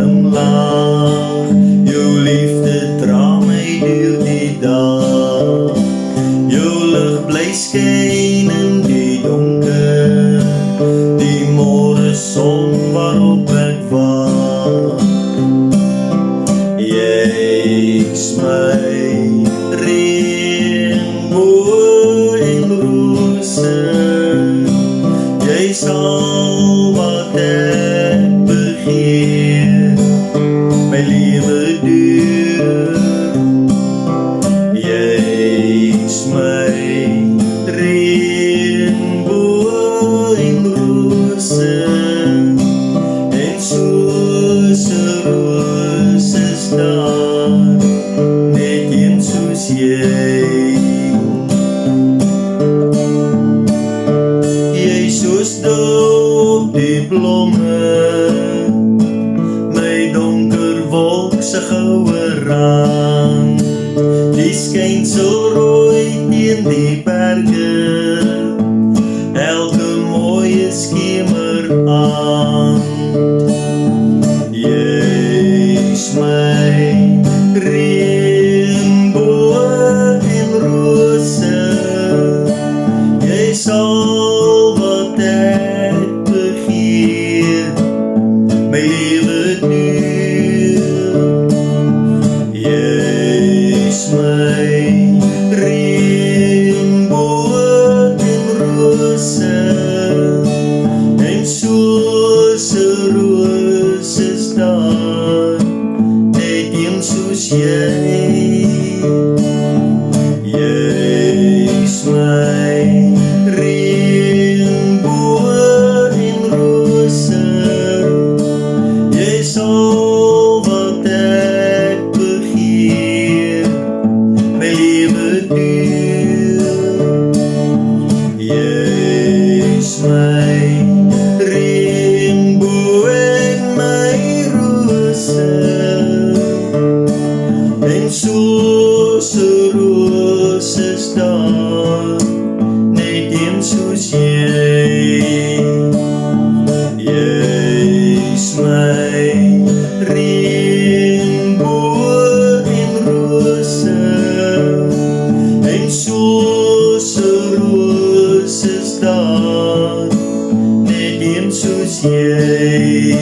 glimlach, jou liefde dra my deur die dag, jou lig bly skyn in die donker, die môre son waarop ek wag. Jy's my reënboog en rose, jy's al wat ek begeer, my lewe duur. Jy's my reënboog en rose, en soos 'n roos is daar net een soos jy. Jy soos doof die blomme, my donker wolk se goue rand, die skynsel rooi teen die berge, elke mooie skemerand. Jy's my reënboog en rose, jy's al wat ek begeer, my lewe duur. Jy's my reënboog en rose, en soos 'n roos is daar net een soos jy. Jy's my reënboog en rose, jy's al wat ek begeer, my lewe duur. Jy's my reënboog en my rose, en soos 'n roos is daar net een soos jy. Jy's my reënboog en rose, en soos 'n roos is daar net een soos jy.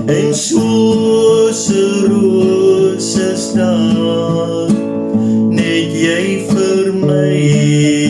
En soos 'n roos is daar net jy vir my.